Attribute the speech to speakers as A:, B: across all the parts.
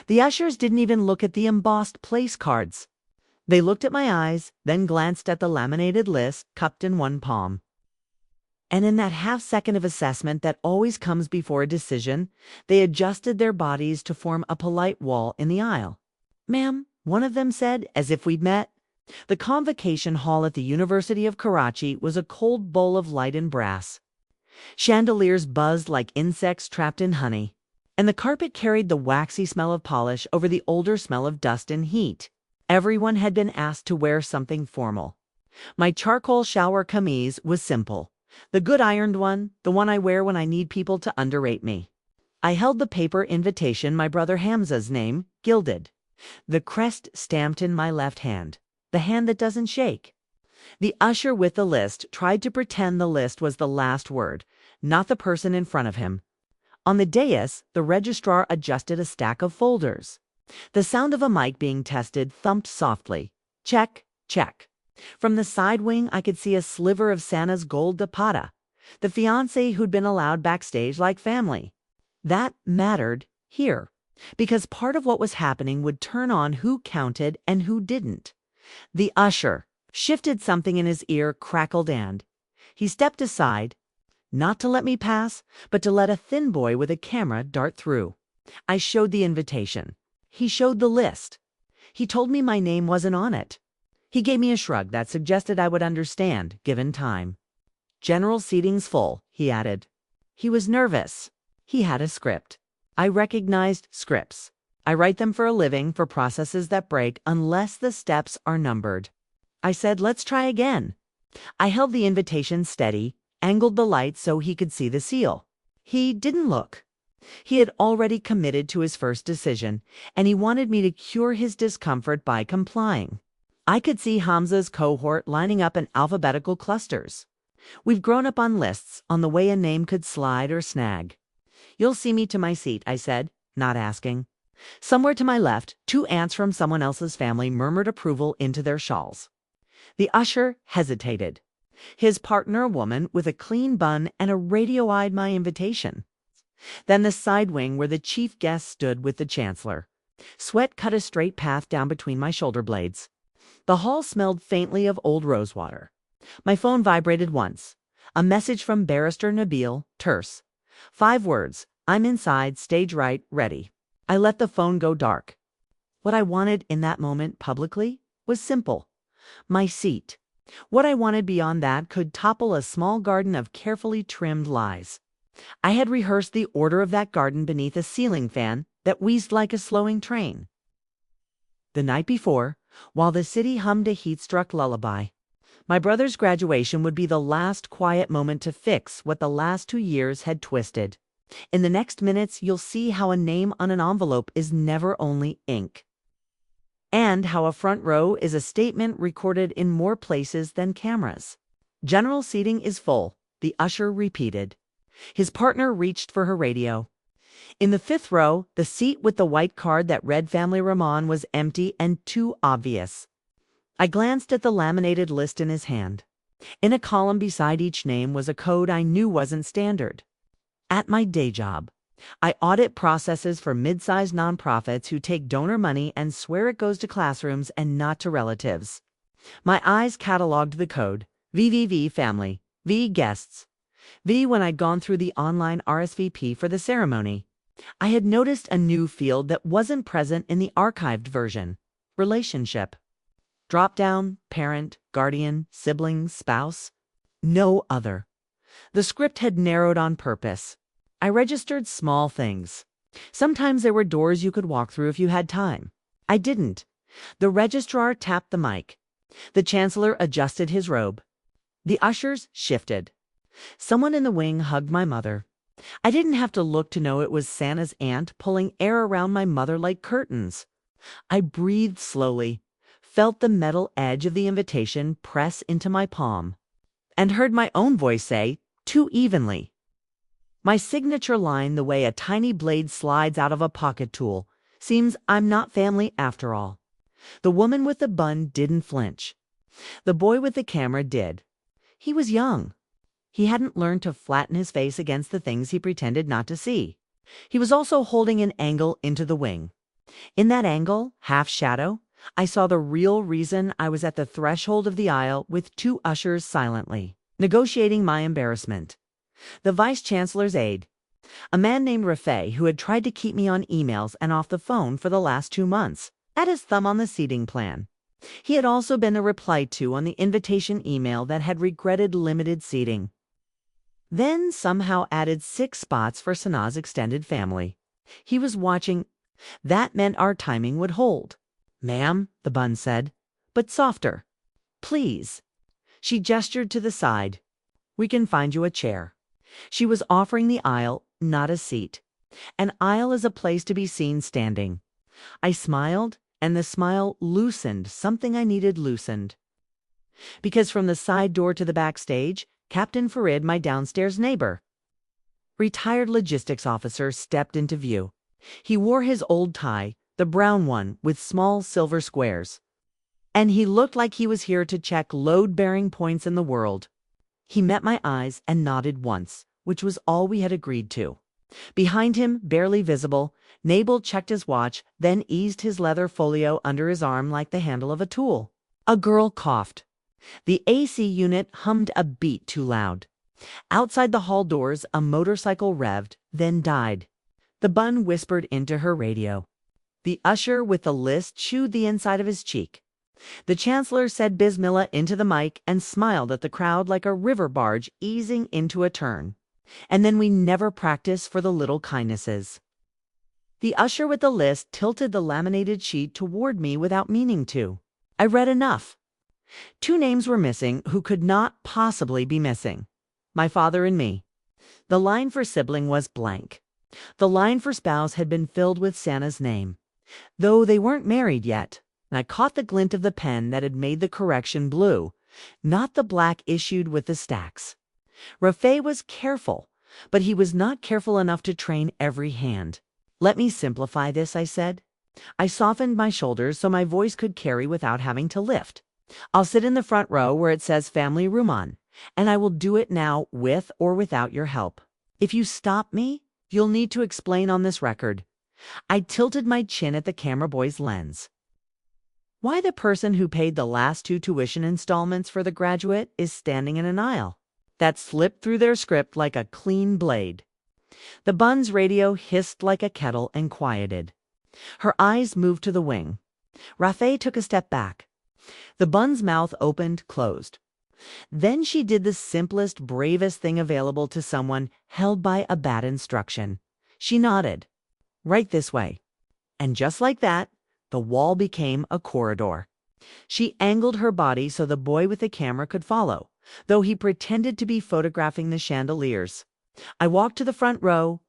A: The ushers didn't even look at the embossed place cards. They looked at my eyes, then glanced at the laminated list cupped in one palm. And in that half-second of assessment that always comes before a decision, they adjusted their bodies to form a polite wall in the aisle. "Ma'am," one of them said, as if we'd met. The convocation hall at the University of Karachi was a cold bowl of light and brass. Chandeliers buzzed like insects trapped in honey, and the carpet carried the waxy smell of polish over the older smell of dust and heat. Everyone had been asked to wear something formal. My charcoal shower camise was simple. The good ironed one, the one I wear when I need people to underrate me. I held the paper invitation, my brother Hamza's name, gilded. The crest stamped in my left hand, the hand that doesn't shake. The usher with the list tried to pretend the list was the last word, not the person in front of him. On the dais, the registrar adjusted a stack of folders. The sound of a mic being tested thumped softly. Check, check. From the side wing, I could see a sliver of Santa's gold de pata, the fiancé who'd been allowed backstage like family. That mattered here, because part of what was happening would turn on who counted and who didn't. The usher shifted something in his ear, crackled, and he stepped aside, not to let me pass, but to let a thin boy with a camera dart through. I showed the invitation. He showed the list. He told me my name wasn't on it. He gave me a shrug that suggested I would understand, given time. "General seating's full," he added. He was nervous. He had a script. I recognized scripts. I write them for a living, for processes that break unless the steps are numbered. I said, "Let's try again." I held the invitation steady, angled the light so he could see the seal. He didn't look. He had already committed to his first decision, and he wanted me to cure his discomfort by complying. I could see Hamza's cohort lining up in alphabetical clusters. We've grown up on lists, on the way a name could slide or snag. "You'll see me to my seat," I said, not asking. Somewhere to my left, 2 aunts from someone else's family murmured approval into their shawls. The usher hesitated. His partner, a woman with a clean bun and a radio, eyed my invitation. Then the side wing where the chief guest stood with the chancellor. Sweat cut a straight path down between my shoulder blades. The hall smelled faintly of old rosewater. My phone vibrated once. A message from Barrister Nabil, terse. 5 words. "I'm inside, stage right, ready." I let the phone go dark. What I wanted in that moment publicly was simple. My seat. What I wanted beyond that could topple a small garden of carefully trimmed lies. I had rehearsed the order of that garden beneath a ceiling fan that wheezed like a slowing train. The night before, while the city hummed a heat-struck lullaby, my brother's graduation would be the last quiet moment to fix what the last 2 years had twisted. In the next minutes, you'll see how a name on an envelope is never only ink, and how a front row is a statement recorded in more places than cameras. "General seating is full," the usher repeated. His partner reached for her radio. In the 5th row, the seat with the white card that read Family Rahman was empty and too obvious. I glanced at the laminated list in his hand. In a column beside each name was a code I knew wasn't standard. At my day job, I audit processes for mid-sized nonprofits who take donor money and swear it goes to classrooms and not to relatives. My eyes cataloged the code: VVV family, V guests, V when I'd gone through the online RSVP for the ceremony. I had noticed a new field that wasn't present in the archived version: relationship. Drop down: parent, guardian, sibling, spouse. No other. The script had narrowed on purpose. I registered small things. Sometimes there were doors you could walk through if you had time. I didn't. The registrar tapped the mic. The chancellor adjusted his robe. The ushers shifted. Someone in the wing hugged my mother. I didn't have to look to know it was Santa's aunt pulling air around my mother like curtains. I breathed slowly, felt the metal edge of the invitation press into my palm, and heard my own voice say, too evenly, my signature line, the way a tiny blade slides out of a pocket tool: "Seems I'm not family after all." The woman with the bun didn't flinch. The boy with the camera did. He was young. He hadn't learned to flatten his face against the things he pretended not to see. He was also holding an angle into the wing. In that angle, half shadow, I saw the real reason I was at the threshold of the aisle with two ushers silently, negotiating my embarrassment. The vice-chancellor's aide, a man named Rafay who had tried to keep me on emails and off the phone for the last 2 months, had his thumb on the seating plan. He had also been replied to on the invitation email that had regretted limited seating. Then somehow added 6 spots for Sanaa's extended family. He was watching. That meant our timing would hold. "Ma'am," the bun said, but softer. "Please." She gestured to the side. "We can find you a chair." She was offering the aisle, not a seat. An aisle is a place to be seen standing. I smiled, and the smile loosened something I needed loosened. Because from the side door to the backstage, Captain Farid, my downstairs neighbor, retired logistics officer, stepped into view. He wore his old tie, the brown one with small silver squares. And he looked like he was here to check load-bearing points in the world. He met my eyes and nodded once, which was all we had agreed to. Behind him, barely visible, Nabal checked his watch, then eased his leather folio under his arm like the handle of a tool. A girl coughed. The AC unit hummed a beat too loud. Outside the hall doors, a motorcycle revved, then died. The bun whispered into her radio. The usher with the list chewed the inside of his cheek. The chancellor said Bismillah into the mic and smiled at the crowd like a river barge easing into a turn. And then we never practiced for the little kindnesses. The usher with the list tilted the laminated sheet toward me without meaning to. I read enough. 2 names were missing who could not possibly be missing. My father and me. The line for sibling was blank. The line for spouse had been filled with Santa's name, though they weren't married yet. And I caught the glint of the pen that had made the correction blue, not the black issued with the stacks. Rafay was careful, but he was not careful enough to train every hand. "Let me simplify this," I said. I softened my shoulders so my voice could carry without having to lift. "I'll sit in the front row where it says family room on, and I will do it now with or without your help. If you stop me, you'll need to explain on this record." I tilted my chin at the camera boy's lens. "Why the person who paid the last 2 tuition installments for the graduate is standing in an aisle." That slipped through their script like a clean blade. The bun's radio hissed like a kettle and quieted. Her eyes moved to the wing. Rafay took a step back. The bun's mouth opened, closed. Then she did the simplest, bravest thing available to someone held by a bad instruction. She nodded. "Right this way." And just like that, the wall became a corridor. She angled her body so the boy with the camera could follow, though he pretended to be photographing the chandeliers. I walked to the front row.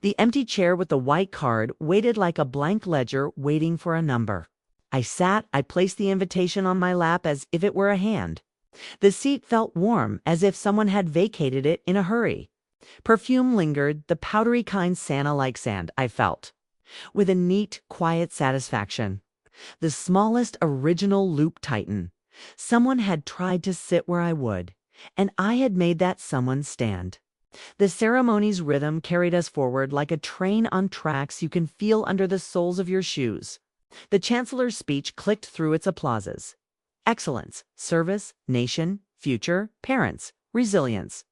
A: The empty chair with the white card waited like a blank ledger waiting for a number. I sat, I placed the invitation on my lap as if it were a hand. The seat felt warm, as if someone had vacated it in a hurry. Perfume lingered, the powdery kind Santa-like sand, I felt, with a neat, quiet satisfaction. The smallest original loop tighten. Someone had tried to sit where I would, and I had made that someone stand. The ceremony's rhythm carried us forward like a train on tracks you can feel under the soles of your shoes. The chancellor's speech clicked through its applauses. Excellence, service, nation, future, parents, resilience.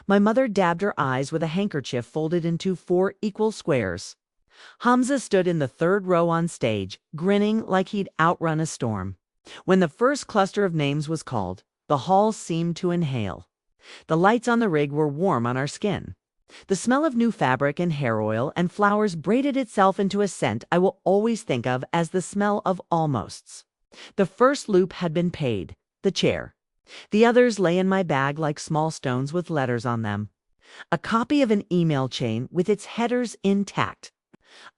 A: My mother dabbed her eyes with a handkerchief folded into 4 equal squares. Hamza stood in the 3rd row on stage, grinning like he'd outrun a storm. When the first cluster of names was called, the hall seemed to inhale. The lights on the rig were warm on our skin. The smell of new fabric and hair oil and flowers braided itself into a scent I will always think of as the smell of almosts. The first loop had been paid, the chair. The others lay in my bag like small stones with letters on them. A copy of an email chain with its headers intact.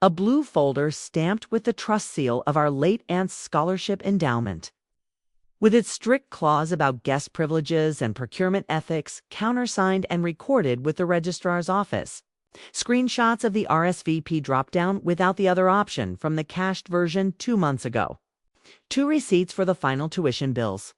A: A blue folder stamped with the trust seal of our late aunt's scholarship endowment. With its strict clause about guest privileges and procurement ethics, countersigned and recorded with the registrar's office. Screenshots of the RSVP dropdown without the other option from the cached version 2 months ago. 2 receipts for the final tuition bills.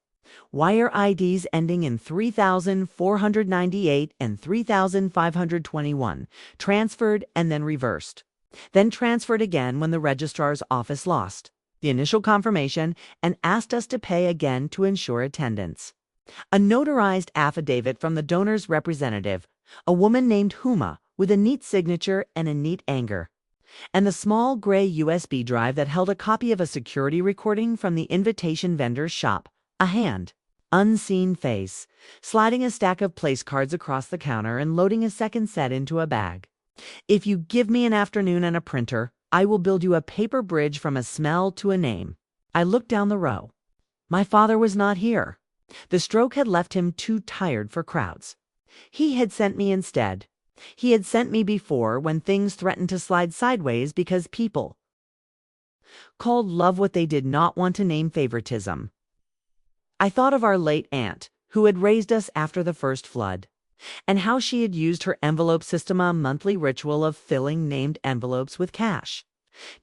A: Wire IDs ending in 3,498 and 3,521, transferred and then reversed. then transferred again when the registrar's office lost the initial confirmation and asked us to pay again to ensure attendance. A notarized affidavit from the donor's representative, a woman named Huma, with a neat signature and a neat anger, and the small gray USB drive that held a copy of a security recording from the invitation vendor's shop, a hand, unseen face, sliding a stack of place cards across the counter and loading a second set into a bag. If you give me an afternoon and a printer, I will build you a paper bridge from a smell to a name. I looked down the row. My father was not here. The stroke had left him too tired for crowds. He had sent me instead. He had sent me before when things threatened to slide sideways because people called love what they did not want to name favoritism. I thought of our late aunt, who had raised us after the first flood, and how she had used her envelope system, a monthly ritual of filling named envelopes with cash,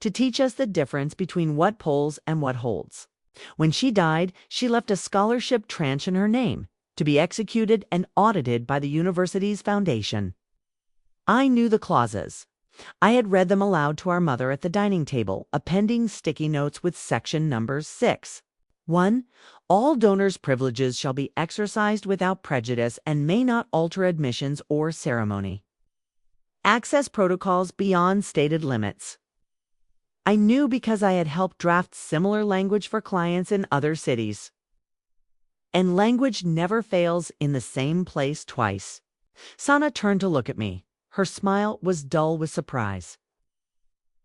A: to teach us the difference between what pulls and what holds. When she died, she left a scholarship tranche in her name, to be executed and audited by the university's foundation. I knew the clauses. I had read them aloud to our mother at the dining table, appending sticky notes with section numbers 6. 1. All donors' privileges shall be exercised without prejudice and may not alter admissions or ceremony. Access protocols beyond stated limits. I knew because I had helped draft similar language for clients in other cities. And language never fails in the same place twice. Sana turned to look at me. Her smile was dull with surprise.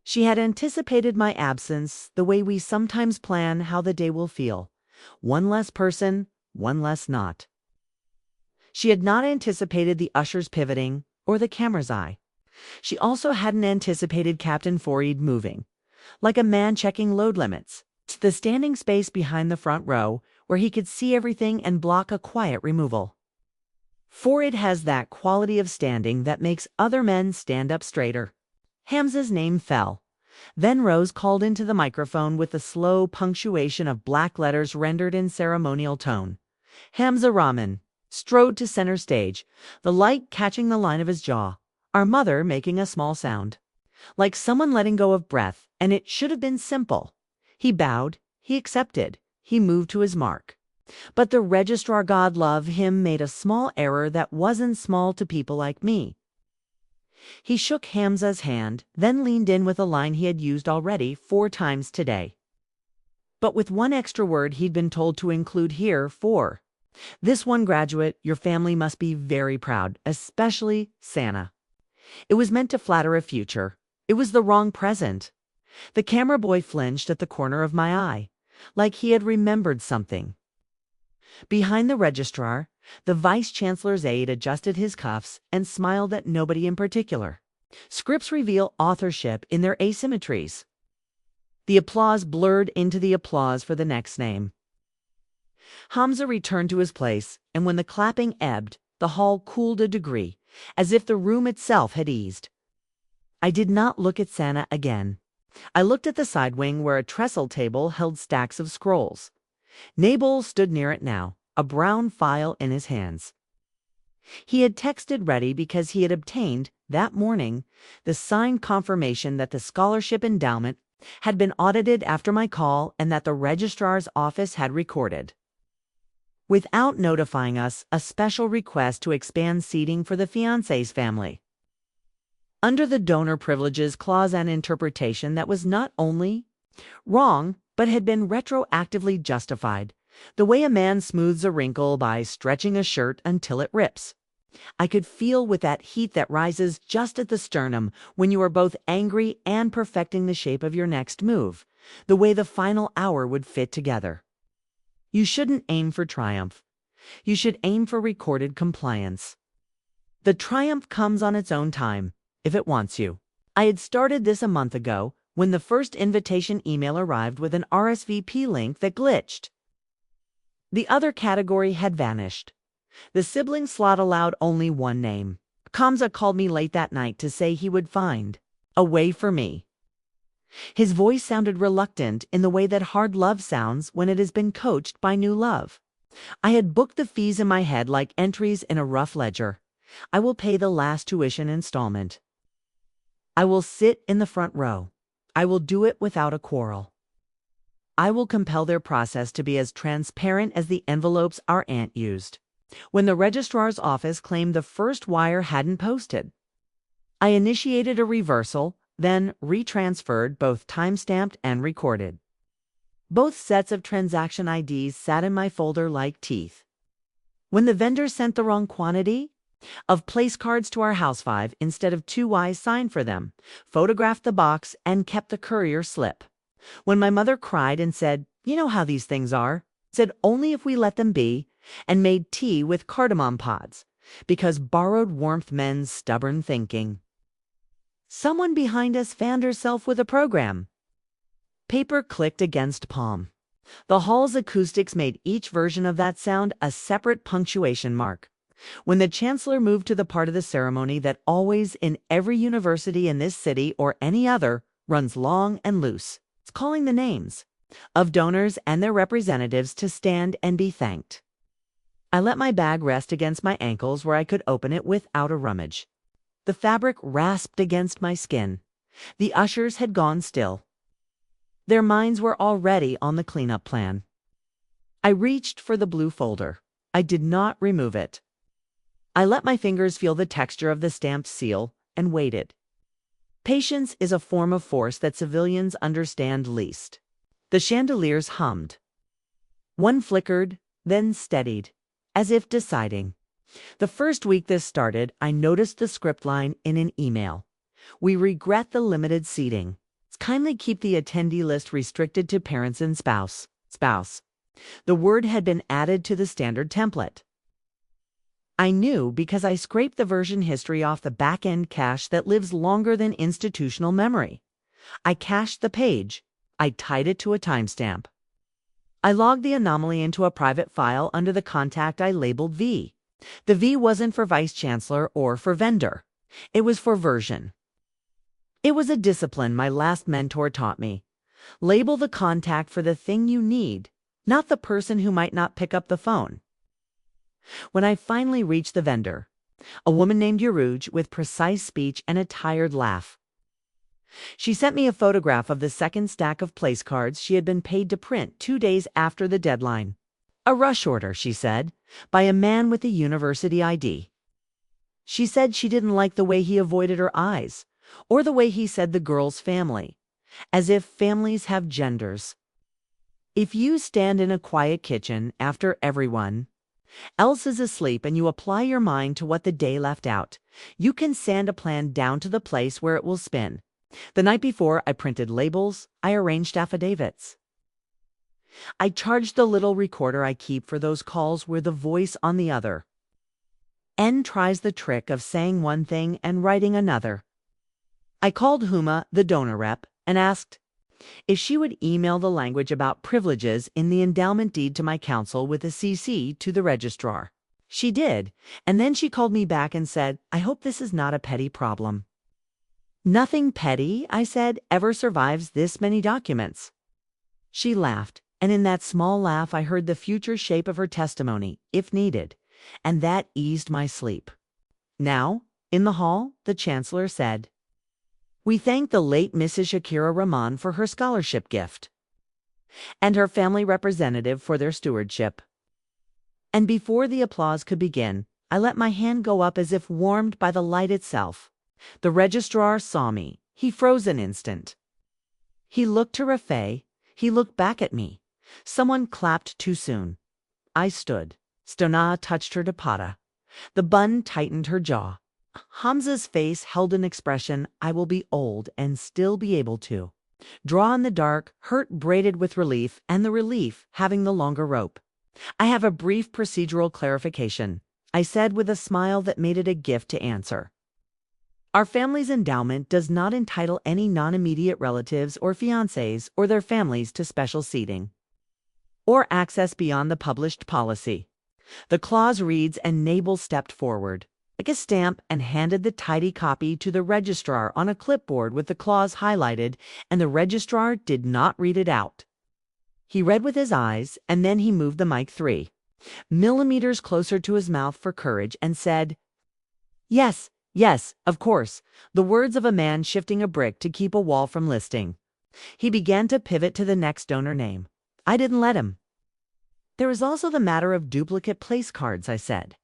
A: She had anticipated my absence the way we sometimes plan how the day will feel. One less person, one less not. She had not anticipated the ushers pivoting or the camera's eye. She also hadn't anticipated Captain Farid moving, like a man checking load limits, to the standing space behind the front row where he could see everything and block a quiet removal. Farid has that quality of standing that makes other men stand up straighter. Hamza's name fell. Then Rose called into the microphone with the slow punctuation of black letters rendered in ceremonial tone. Hamza Rahman strode to center stage, the light catching the line of his jaw, our mother making a small sound, like someone letting go of breath, and it should have been simple. He bowed, he accepted, he moved to his mark. But the registrar, God love him, made a small error that wasn't small to people like me. He shook Hamza's hand, then leaned in with a line he had used already 4 times today, but with one extra word he'd been told to include here for this one graduate. Your family must be very proud, especially Sana. It was meant to flatter a future. It was the wrong present. The camera boy flinched at the corner of my eye, like he had remembered something. Behind the registrar, the vice-chancellor's aide adjusted his cuffs and smiled at nobody in particular. Scripts reveal authorship in their asymmetries. The applause blurred into the applause for the next name. Hamza returned to his place, and when the clapping ebbed, the hall cooled a degree, as if the room itself had eased. I did not look at Sana again. I looked at the side wing where a trestle table held stacks of scrolls. Nabal stood near it now, a brown file in his hands. He had texted ready because he had obtained, that morning, the signed confirmation that the scholarship endowment had been audited after my call and that the registrar's office had recorded, without notifying us, a special request to expand seating for the fiancé's family. Under the donor privileges clause, an interpretation that was not only wrong, but had been retroactively justified, the way a man smooths a wrinkle by stretching a shirt until it rips. I could feel with that heat that rises just at the sternum when you are both angry and perfecting the shape of your next move, the way the final hour would fit together. You shouldn't aim for triumph. You should aim for recorded compliance. The triumph comes on its own time, if it wants you. I had started this a month ago, when the first invitation email arrived with an RSVP link that glitched. The other category had vanished. The sibling slot allowed only one name. Kamza called me late that night to say he would find a way for me. His voice sounded reluctant in the way that hard love sounds when it has been coached by new love. I had booked the fees in my head like entries in a rough ledger. I will pay the last tuition installment. I will sit in the front row. I will do it without a quarrel. I will compel their process to be as transparent as the envelopes our aunt used when the registrar's office claimed the first wire hadn't posted. I initiated a reversal, then retransferred both timestamped and recorded. Both sets of transaction IDs sat in my folder like teeth. When the vendor sent the wrong quantity of place cards to our house 5 instead of 2 Ys signed for them, photographed the box, and kept the courier slip. When my mother cried and said, "You know how these things are," said only if we let them be, and made tea with cardamom pods, because borrowed warmth men's stubborn thinking. Someone behind us fanned herself with a program. Paper clicked against palm. The hall's acoustics made each version of that sound a separate punctuation mark. When the chancellor moved to the part of the ceremony that always in every university in this city or any other runs long and loose, it's calling the names of donors and their representatives to stand and be thanked. I let my bag rest against my ankles where I could open it without a rummage. The fabric rasped against my skin. The ushers had gone still. Their minds were already on the cleanup plan. I reached for the blue folder. I did not remove it. I let my fingers feel the texture of the stamped seal and waited. Patience is a form of force that civilians understand least. The chandeliers hummed. One flickered, then steadied, as if deciding. The first week this started, I noticed the script line in an email. "We regret the limited seating. Kindly keep the attendee list restricted to parents and spouse. The word had been added to the standard template. I knew because I scraped the version history off the back-end cache that lives longer than institutional memory. I cached the page. I tied it to a timestamp. I logged the anomaly into a private file under the contact I labeled V. The V wasn't for vice chancellor or for vendor. It was for version. It was a discipline my last mentor taught me. Label the contact for the thing you need, not the person who might not pick up the phone. When I finally reached the vendor, a woman named Uruj with precise speech and a tired laugh. She sent me a photograph of the second stack of place cards she had been paid to print 2 days after the deadline. A rush order, she said, by a man with a university ID. She said she didn't like the way he avoided her eyes, or the way he said the girl's family, as if families have genders. If you stand in a quiet kitchen after everyone else is asleep and you apply your mind to what the day left out, you can sand a plan down to the place where it will spin. The night before, I printed labels, I arranged affidavits. I charged the little recorder I keep for those calls where the voice on the other end tries the trick of saying one thing and writing another. I called Huma, the donor rep, and asked if she would email the language about privileges in the endowment deed to my counsel with a CC to the registrar. She did, and then she called me back and said, "I hope this is not a petty problem." "Nothing petty," I said, "ever survives this many documents." She laughed, and in that small laugh I heard the future shape of her testimony, if needed, and that eased my sleep. Now, in the hall, the chancellor said, "We thank the late Mrs. Shakira Rahman for her scholarship gift, and her family representative for their stewardship." And before the applause could begin, I let my hand go up as if warmed by the light itself. The registrar saw me. He froze an instant. He looked to Rafay. He looked back at me. Someone clapped too soon. I stood. Stona touched her dupatta. The bun tightened her jaw. Hamza's face held an expression I will be old and still be able to draw in the dark, hurt braided with relief, and the relief having the longer rope. "I have a brief procedural clarification," I said with a smile that made it a gift to answer. "Our family's endowment does not entitle any non-immediate relatives or fiancés or their families to special seating or access beyond the published policy." The clause reads, and Nabel stepped forward like a stamp and handed the tidy copy to the registrar on a clipboard with the clause highlighted, and the registrar did not read it out. He read with his eyes, and then he moved the mic 3 millimeters closer to his mouth for courage and said, "Yes, Yes, of course, the words of a man shifting a brick to keep a wall from listing. He began to pivot to the next donor name. I didn't let him. There is also the matter of duplicate place cards, I said.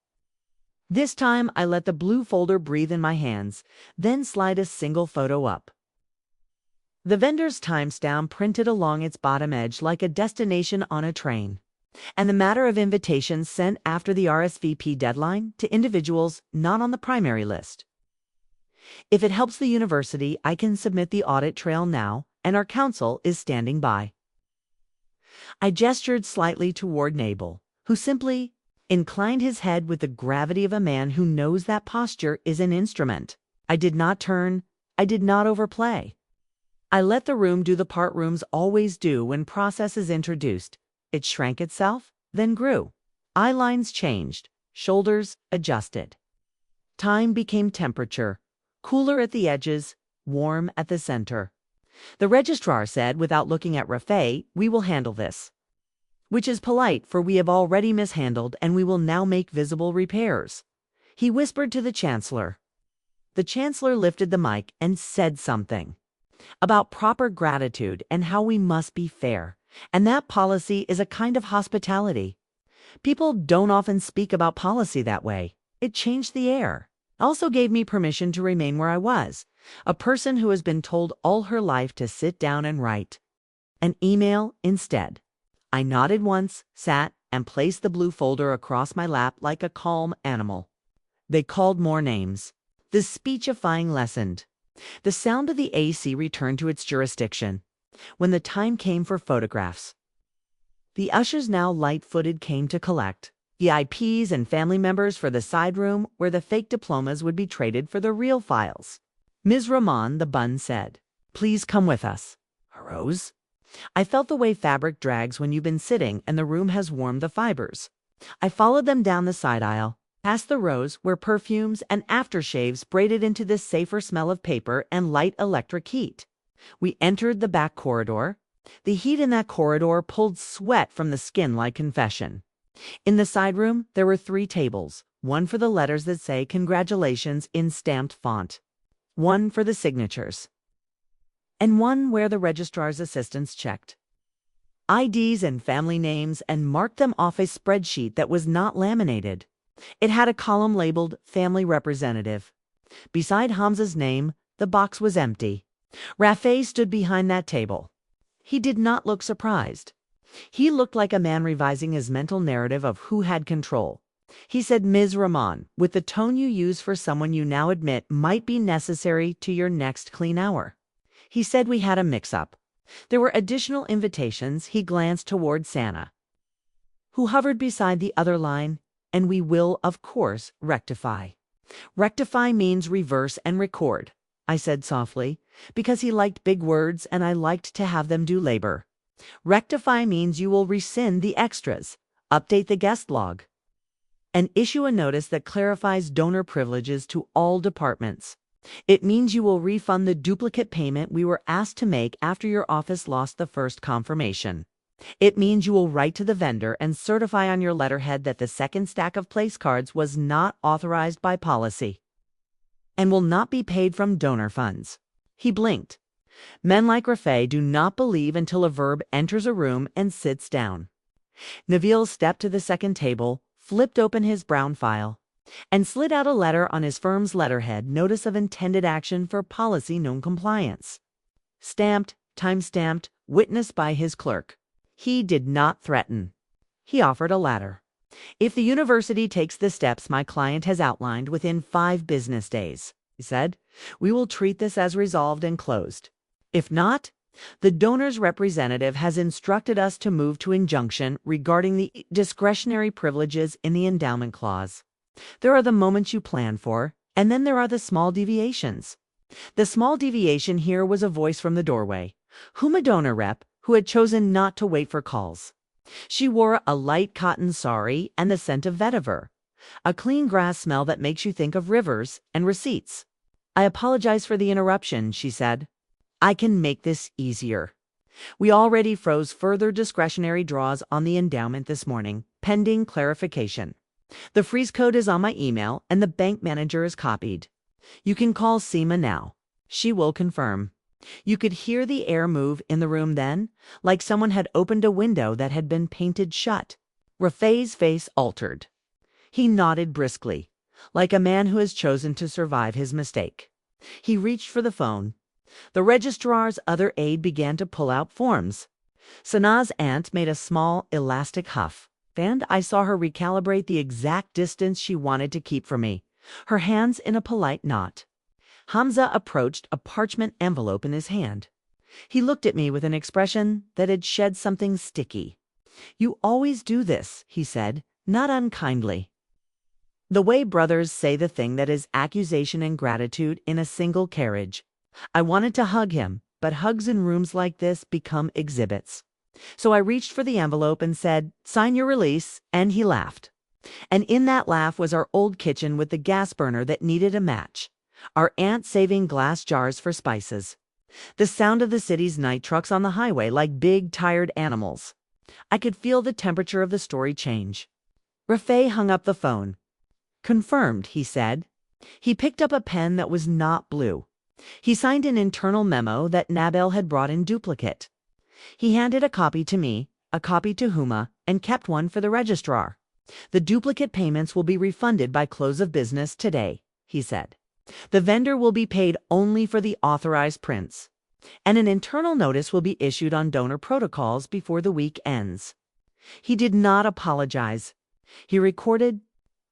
A: This time I let the blue folder breathe in my hands, then slide a single photo up. The vendor's timestamp printed along its bottom edge like a destination on a train, and the matter of invitations sent after the RSVP deadline to individuals not on the primary list. If it helps the university, I can submit the audit trail now, and our counsel is standing by. I gestured slightly toward Nabal, who simply inclined his head with the gravity of a man who knows that posture is an instrument. I did not turn. I did not overplay. I let the room do the part rooms always do when process is introduced. It shrank itself, then grew. Eye lines changed, shoulders adjusted. Time became temperature, cooler at the edges, warm at the center. The registrar said, without looking at Rafay, "We will handle this." Which is polite, for we have already mishandled and we will now make visible repairs. He whispered to the chancellor. The chancellor lifted the mic and said something about proper gratitude and how we must be fair, and that policy is a kind of hospitality. People don't often speak about policy that way. It changed the air. Also gave me permission to remain where I was, a person who has been told all her life to sit down and write an email instead. I nodded once, sat, and placed the blue folder across my lap like a calm animal. They called more names. The speechifying lessened. The sound of the AC returned to its jurisdiction. When the time came for photographs, the ushers, now light-footed, came to collect VIPs and family members for the side room where the fake diplomas would be traded for the real files. Ms. Rahman, the bun, said, "Please come with us." I rose. I felt the way fabric drags when you've been sitting and the room has warmed the fibers. I followed them down the side aisle, past the rows where perfumes and aftershaves braided into this safer smell of paper and light electric heat. We entered the back corridor. The heat in that corridor pulled sweat from the skin like confession. In the side room, there were 3 tables, one for the letters that say congratulations in stamped font, one for the signatures, and one where the registrar's assistants checked IDs and family names and marked them off a spreadsheet that was not laminated. It had a column labeled Family Representative. Beside Hamza's name, the box was empty. Rafay stood behind that table. He did not look surprised. He looked like a man revising his mental narrative of who had control. He said, "Ms. Rahman, with the tone you use for someone you now admit might be necessary to your next clean hour." He said we had a mix-up. There were additional invitations. He glanced toward Santa, who hovered beside the other line, and we will, of course, rectify. Rectify means reverse and record, I said softly, because he liked big words and I liked to have them do labor. Rectify means you will rescind the extras, update the guest log, and issue a notice that clarifies donor privileges to all departments. It means you will refund the duplicate payment we were asked to make after your office lost the first confirmation. It means you will write to the vendor and certify on your letterhead that the second stack of place cards was not authorized by policy and will not be paid from donor funds. He blinked. Men like Rafay do not believe until a verb enters a room and sits down. Nabil stepped to the second table, flipped open his brown file, and slid out a letter on his firm's letterhead, notice of intended action for policy non-compliance. Stamped, time-stamped, witnessed by his clerk. He did not threaten. He offered a ladder. If the university takes the steps my client has outlined within 5 business days, he said, we will treat this as resolved and closed. If not, the donor's representative has instructed us to move to injunction regarding the discretionary privileges in the endowment clause. There are the moments you plan for, and then there are the small deviations. The small deviation here was a voice from the doorway, whom a donor rep who had chosen not to wait for calls. She wore a light cotton sari and the scent of vetiver, a clean grass smell that makes you think of rivers and receipts. I apologize for the interruption, she said. I can make this easier. We already froze further discretionary draws on the endowment this morning, pending clarification. The freeze code is on my email and the bank manager is copied. You can call Seema now. She will confirm. You could hear the air move in the room then, like someone had opened a window that had been painted shut. Rafai's face altered. He nodded briskly, like a man who has chosen to survive his mistake. He reached for the phone. The registrar's other aide began to pull out forms. Sanaa's aunt made a small, elastic huff, and I saw her recalibrate the exact distance she wanted to keep from me, her hands in a polite knot. Hamza approached a parchment envelope in his hand. He looked at me with an expression that had shed something sticky. "You always do this," he said, not unkindly. The way brothers say the thing that is accusation and gratitude in a single carriage. I wanted to hug him, but hugs in rooms like this become exhibits. So I reached for the envelope and said, "Sign your release," and he laughed. And in that laugh was our old kitchen with the gas burner that needed a match, our aunt saving glass jars for spices, the sound of the city's night trucks on the highway like big, tired animals. I could feel the temperature of the story change. Rafai hung up the phone. "Confirmed," he said. He picked up a pen that was not blue. He signed an internal memo that Nabil had brought in duplicate. He handed a copy to me, a copy to Huma, and kept one for the registrar. "The duplicate payments will be refunded by close of business today," he said. "The vendor will be paid only for the authorized prints, and an internal notice will be issued on donor protocols before the week ends." He did not apologize. He recorded,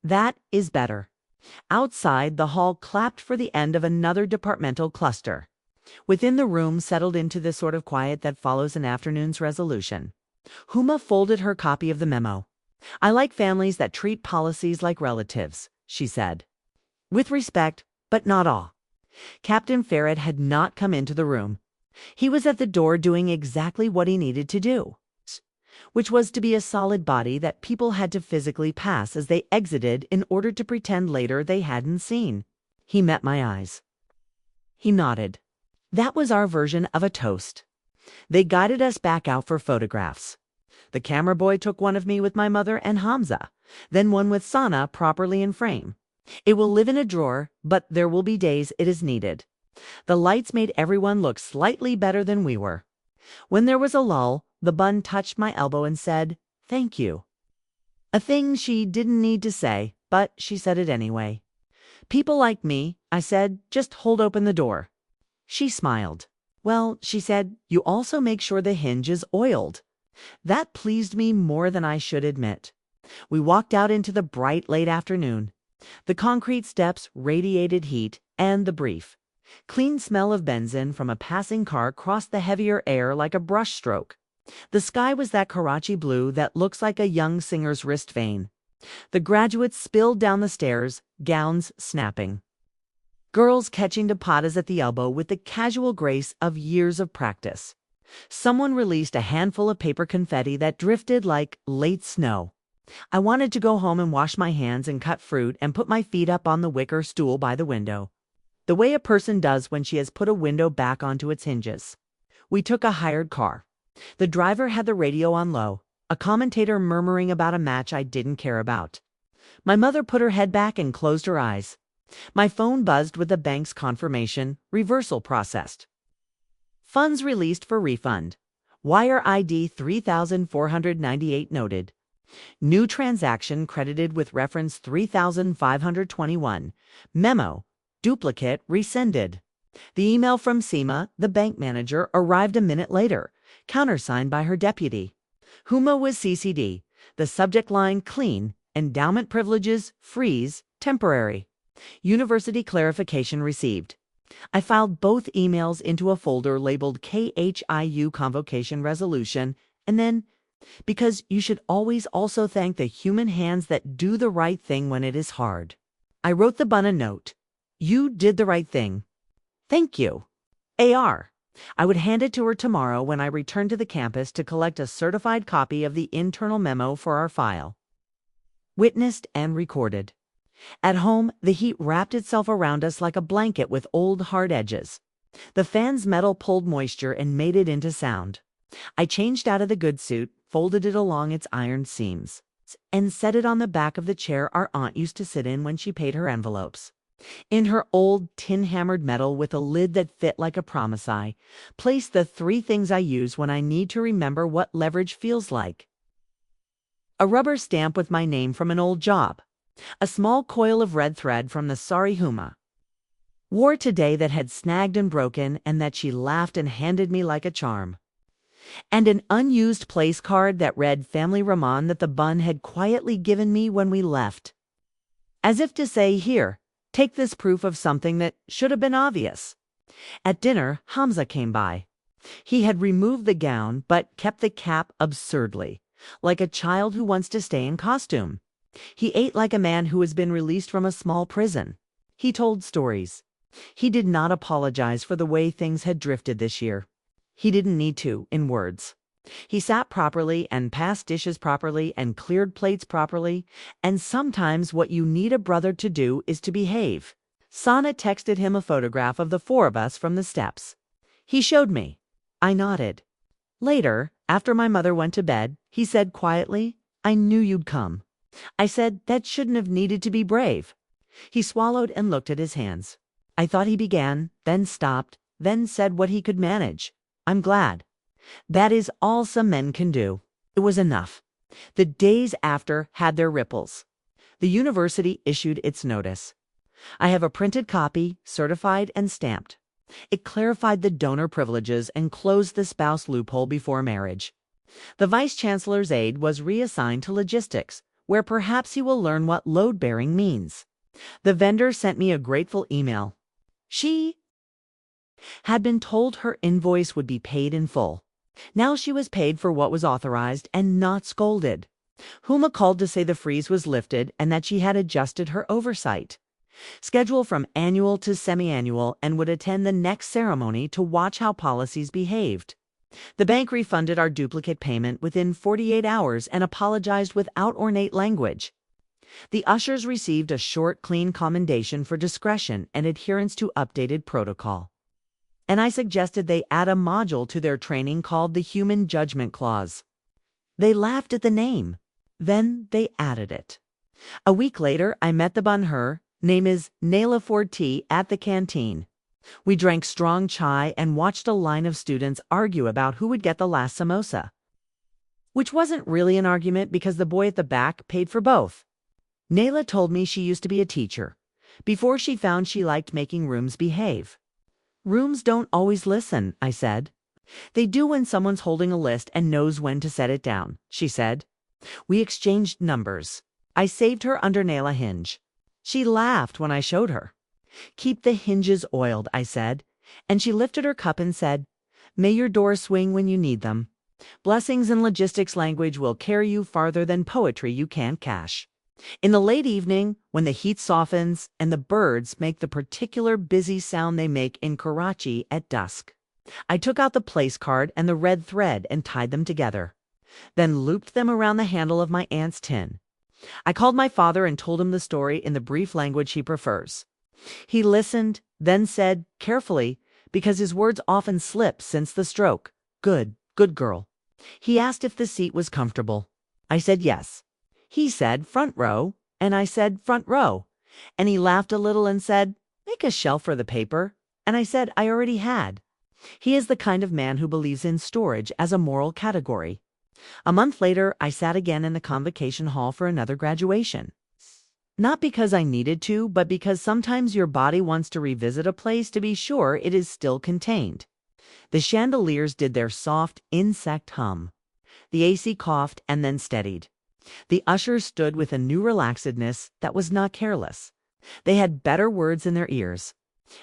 A: "That is better." Outside, the hall clapped for the end of another departmental cluster. Within, the room settled into the sort of quiet that follows an afternoon's resolution. Huma folded her copy of the memo. "I like families that treat policies like relatives," she said. "With respect, but not awe." Captain Farrad had not come into the room. He was at the door doing exactly what he needed to do, which was to be a solid body that people had to physically pass as they exited in order to pretend later they hadn't seen. He met my eyes. He nodded. That was our version of a toast. They guided us back out for photographs. The camera boy took one of me with my mother and Hamza, then one with Sana properly in frame. It will live in a drawer, but there will be days it is needed. The lights made everyone look slightly better than we were. When there was a lull, the bun touched my elbow and said, "Thank you." A thing she didn't need to say, but she said it anyway. "People like me," I said, "just hold open the door." She smiled. "Well," she said, "you also make sure the hinge is oiled." That pleased me more than I should admit. We walked out into the bright late afternoon. The concrete steps radiated heat, and the brief, clean smell of benzene from a passing car crossed the heavier air like a brushstroke. The sky was that Karachi blue that looks like a young singer's wrist vein. The graduates spilled down the stairs, gowns snapping. Girls catching to patas at the elbow with the casual grace of years of practice. Someone released a handful of paper confetti that drifted like late snow. I wanted to go home and wash my hands and cut fruit and put my feet up on the wicker stool by the window, the way a person does when she has put a window back onto its hinges. We took a hired car. The driver had the radio on low, a commentator murmuring about a match I didn't care about. My mother put her head back and closed her eyes. My phone buzzed with the bank's confirmation, reversal processed. Funds released for refund. Wire ID 3498 noted. New transaction credited with reference 3521. Memo. Duplicate rescinded. The email from Seema, the bank manager, arrived a minute later, countersigned by her deputy. Huma was CC'd. The subject line clean, endowment privileges freeze, temporary. University clarification received. I filed both emails into a folder labeled KHIU Convocation Resolution, and then, because you should always also thank the human hands that do the right thing when it is hard, I wrote the bun a note. "You did the right thing. Thank you. AR." I would hand it to her tomorrow when I returned to the campus to collect a certified copy of the internal memo for our file. Witnessed and recorded. At home, the heat wrapped itself around us like a blanket with old hard edges. The fan's metal pulled moisture and made it into sound. I changed out of the good suit, folded it along its iron seams, and set it on the back of the chair our aunt used to sit in when she paid her envelopes. In her old tin-hammered metal with a lid that fit like a promisai, placed the 3 things I use when I need to remember what leverage feels like. A rubber stamp with my name from an old job. A small coil of red thread from the Sari Huma. Wore today that had snagged and broken and that she laughed and handed me like a charm. And an unused place card that read Family Rahman that the bun had quietly given me when we left. As if to say, here, take this proof of something that should have been obvious. At dinner, Hamza came by. He had removed the gown but kept the cap absurdly, like a child who wants to stay in costume. He ate like a man who has been released from a small prison. He told stories. He did not apologize for the way things had drifted this year. He didn't need to, in words. He sat properly and passed dishes properly and cleared plates properly, and sometimes what you need a brother to do is to behave. Sana texted him a photograph of the 4 of us from the steps. He showed me. I nodded. Later, after my mother went to bed, he said quietly, "I knew you'd come." I said that shouldn't have needed to be brave. He swallowed and looked at his hands. I thought he began, then stopped, then said what he could manage. I'm glad. That is all some men can do. It was enough. The days after had their ripples. The university issued its notice. I have a printed copy, certified and stamped. It clarified the donor privileges and closed the spouse loophole before marriage. The vice-chancellor's aide was reassigned to logistics, where perhaps he will learn what load-bearing means. The vendor sent me a grateful email. She had been told her invoice would be paid in full. Now she was paid for what was authorized and not scolded. Huma called to say the freeze was lifted and that she had adjusted her oversight. Schedule from annual to semi-annual and would attend the next ceremony to watch how policies behaved. The bank refunded our duplicate payment within 48 hours and apologized without ornate language. The ushers received a short, clean commendation for discretion and adherence to updated protocol. And I suggested they add a module to their training called the Human Judgment Clause. They laughed at the name. Then they added it. A week later, I met the Bunher, name is Naila Ford T, at the canteen. We drank strong chai and watched a line of students argue about who would get the last samosa. Which wasn't really an argument because the boy at the back paid for both. Naila told me she used to be a teacher, before she found she liked making rooms behave. Rooms don't always listen, I said. They do when someone's holding a list and knows when to set it down, she said. We exchanged numbers. I saved her under Naila hinge. She laughed when I showed her. Keep the hinges oiled, I said, and she lifted her cup and said, May your doors swing when you need them. Blessings in logistics language will carry you farther than poetry you can't cash. In the late evening, when the heat softens and the birds make the particular busy sound they make in Karachi at dusk, I took out the place card and the red thread and tied them together, then looped them around the handle of my aunt's tin. I called my father and told him the story in the brief language he prefers. He listened, then said, carefully, because his words often slip since the stroke, good girl. He asked if the seat was comfortable. I said yes. He said front row, and I said front row, and he laughed a little and said, make a shelf for the paper, and I said I already had. He is the kind of man who believes in storage as a moral category. A month later, I sat again in the convocation hall for another graduation. Not because I needed to, but because sometimes your body wants to revisit a place to be sure it is still contained. The chandeliers did their soft insect hum. The AC coughed and then steadied. The ushers stood with a new relaxedness that was not careless. They had better words in their ears.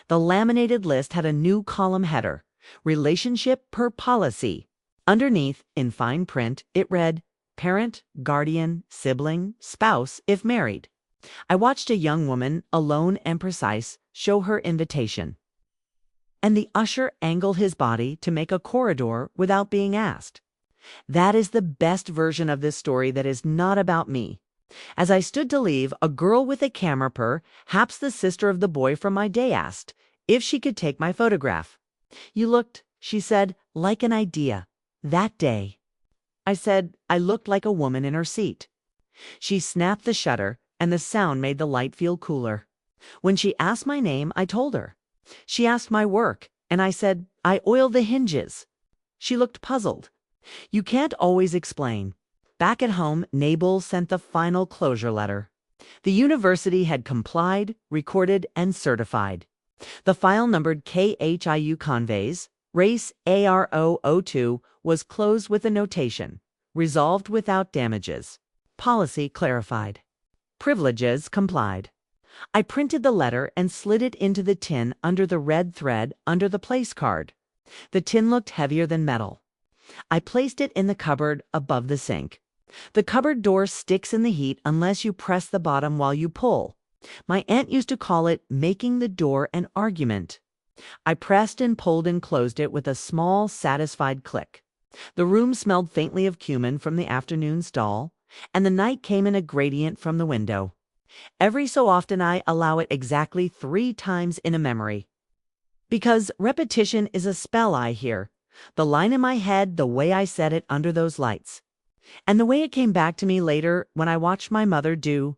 A: The laminated list had a new column header, Relationship per Policy. Underneath, in fine print, it read, Parent, Guardian, Sibling, Spouse, if married. I watched a young woman, alone and precise, show her invitation. And the usher angled his body to make a corridor without being asked. That is the best version of this story that is not about me. As I stood to leave, a girl with a camera perhaps the sister of the boy from my day, asked if she could take my photograph. You looked, she said, like an idea. That day. I said I looked like a woman in her seat. She snapped the shutter, and the sound made the light feel cooler. When she asked my name, I told her. She asked my work, and I said, I oil the hinges. She looked puzzled. You can't always explain. Back at home, Nabal sent the final closure letter. The university had complied, recorded, and certified. The file numbered KHIU Conveys, race ARO02, was closed with a notation, resolved without damages. Policy clarified. Privileges complied. I printed the letter and slid it into the tin under the red thread under the place card. The tin looked heavier than metal. I placed it in the cupboard above the sink. The cupboard door sticks in the heat unless you press the bottom while you pull. My aunt used to call it making the door an argument. I pressed and pulled and closed it with a small, satisfied click. The room smelled faintly of cumin from the afternoon stall, and the night came in a gradient from the window. Every so often I allow it exactly 3 times in a memory. Because repetition is a spell, I hear. The line in my head, the way I said it under those lights. And the way it came back to me later when I watched my mother do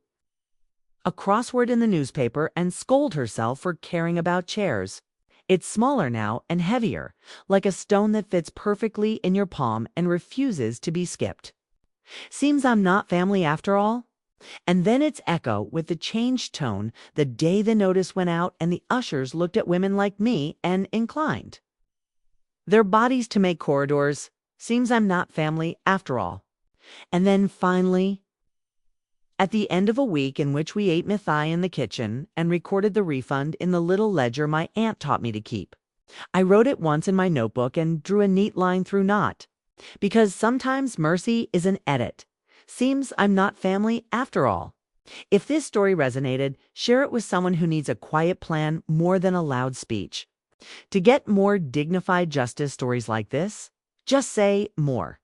A: a crossword in the newspaper and scold herself for caring about chairs. It's smaller now and heavier, like a stone that fits perfectly in your palm and refuses to be skipped. Seems I'm not family after all. And then its echo with the changed tone the day the notice went out and the ushers looked at women like me and inclined their bodies to make corridors. Seems I'm not family after all. And then finally, at the end of a week in which we ate mythai in the kitchen and recorded the refund in the little ledger my aunt taught me to keep, I wrote it once in my notebook and drew a neat line through not. Because sometimes mercy is an edit. Seems I'm not family after all. If this story resonated, share it with someone who needs a quiet plan more than a loud speech. To get more dignified justice stories like this, just say more.